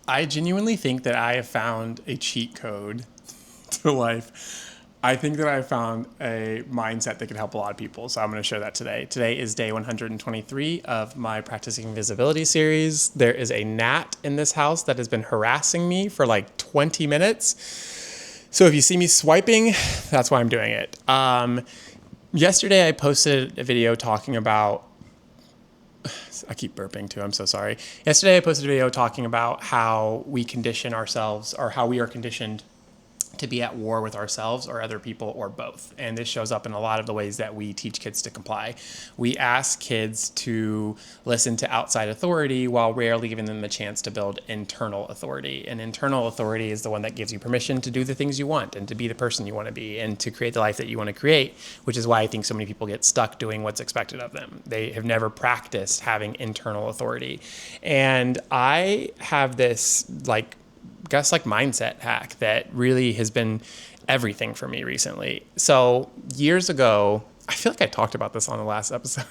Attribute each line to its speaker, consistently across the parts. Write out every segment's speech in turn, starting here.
Speaker 1: I genuinely think that I have found a cheat code to life. I think that I found a mindset that could help a lot of people. So I'm going to share that today. Today is day 123 of my Practicing Visibility series. There is a gnat in this house that has been harassing me for like 20 minutes. So if you see me swiping, that's why I'm doing it. Yesterday I posted a video talking about, I keep burping too, I'm so sorry. Yesterday I posted a video talking about how we condition ourselves, or how we are conditioned to be at war with ourselves or other people, or both. And this shows up in a lot of the ways that we teach kids to comply. We ask kids to listen to outside authority while rarely giving them the chance to build internal authority. And internal authority is the one that gives you permission to do the things you want and to be the person you want to be and to create the life that you want to create, which is why I think so many people get stuck doing what's expected of them. They have never practiced having internal authority. And I have this mindset hack that really has been everything for me recently. So years ago, I feel like I talked about this on the last episode.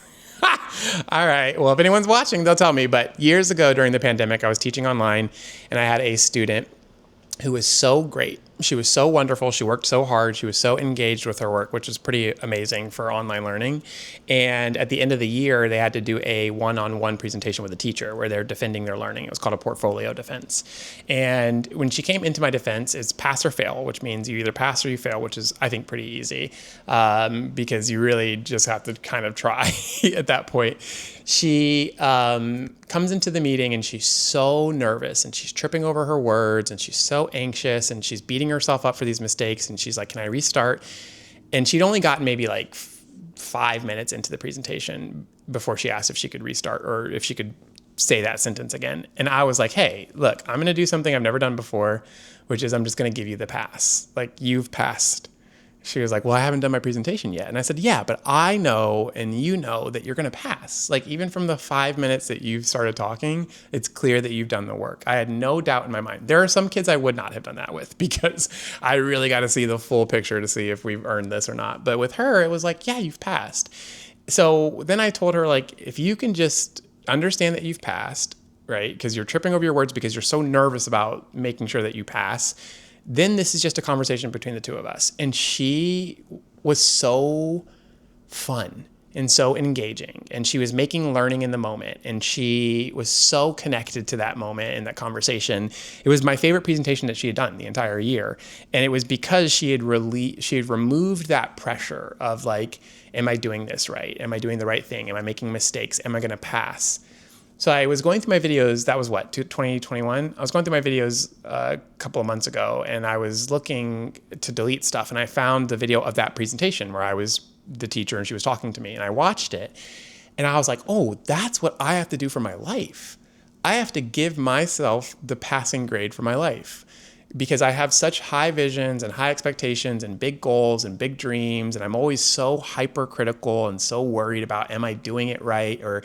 Speaker 1: All right. Well, if anyone's watching, they'll tell me. But years ago during the pandemic, I was teaching online and I had a student who was so great. She was so wonderful. She worked so hard. She was so engaged with her work, which is pretty amazing for online learning. And at the end of the year, they had to do a one-on-one presentation with a teacher where they're defending their learning. It was called a portfolio defense. And when she came into my defense, it's pass or fail, which means you either pass or you fail, which is, I think, pretty easy because you really just have to kind of try at that point. She comes into the meeting and she's so nervous and she's tripping over her words and she's so anxious and she's beating herself up for these mistakes. And she's like, can I restart? And she'd only gotten maybe like 5 minutes into the presentation before she asked if she could restart or if she could say that sentence again. And I was like, hey, look, I'm going to do something I've never done before, which is I'm just going to give you the pass. Like, you've passed. She was like, well, I haven't done my presentation yet. And I said, yeah, but I know and you know that you're going to pass. Like, even from the 5 minutes that you've started talking, it's clear that you've done the work. I had no doubt in my mind. There are some kids I would not have done that with because I really got to see the full picture to see if we've earned this or not. But with her, it was like, yeah, you've passed. So then I told her, like, if you can just understand that you've passed, right? Because you're tripping over your words because you're so nervous about making sure that you pass, then this is just a conversation between the two of us. And she was so fun and so engaging. And she was making learning in the moment. And she was so connected to that moment and that conversation. It was my favorite presentation that she had done the entire year. And it was because she had removed that pressure of like, am I doing this right? Am I doing the right thing? Am I making mistakes? Am I going to pass? So I was going through my videos, that was 2021? I was going through my videos a couple of months ago and I was looking to delete stuff and I found the video of that presentation where I was the teacher and she was talking to me and I watched it and I was like, oh, that's what I have to do for my life. I have to give myself the passing grade for my life because I have such high visions and high expectations and big goals and big dreams. And I'm always so hypercritical and so worried about, am I doing it right? Or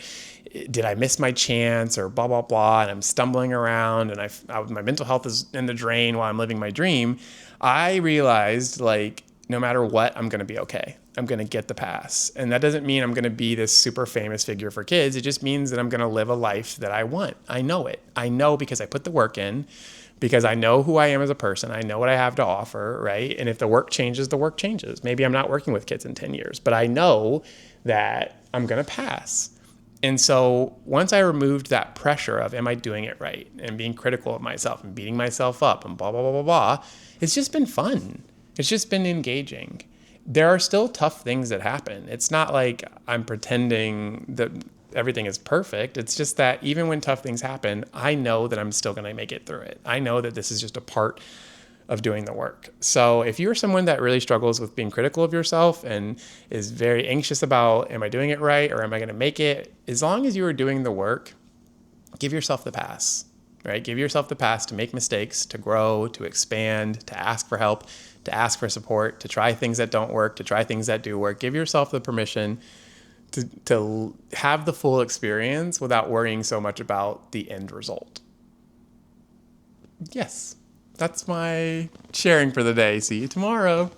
Speaker 1: did I miss my chance or blah, blah, blah. And I'm stumbling around and my mental health is in the drain while I'm living my dream. I realized like, no matter what, I'm going to be okay. I'm going to get the pass. And that doesn't mean I'm going to be this super famous figure for kids. It just means that I'm going to live a life that I want. I know it. I know because I put the work in, because I know who I am as a person. I know what I have to offer, right? And if the work changes, the work changes. Maybe I'm not working with kids in 10 years, but I know that I'm going to pass. And so once I removed that pressure of, am I doing it right? And being critical of myself and beating myself up and blah, blah, blah, blah, blah, it's just been fun. It's just been engaging. There are still tough things that happen. It's not like I'm pretending that everything is perfect. It's just that even when tough things happen, I know that I'm still going to make it through it. I know that this is just a part of doing the work. So if you're someone that really struggles with being critical of yourself and is very anxious about, am I doing it right? Or am I going to make it? As long as you are doing the work, give yourself the pass, right? Give yourself the pass to make mistakes, to grow, to expand, to ask for help, to ask for support, to try things that don't work, to try things that do work. Give yourself the permission to have the full experience without worrying so much about the end result. Yes, that's my sharing for the day. See you tomorrow.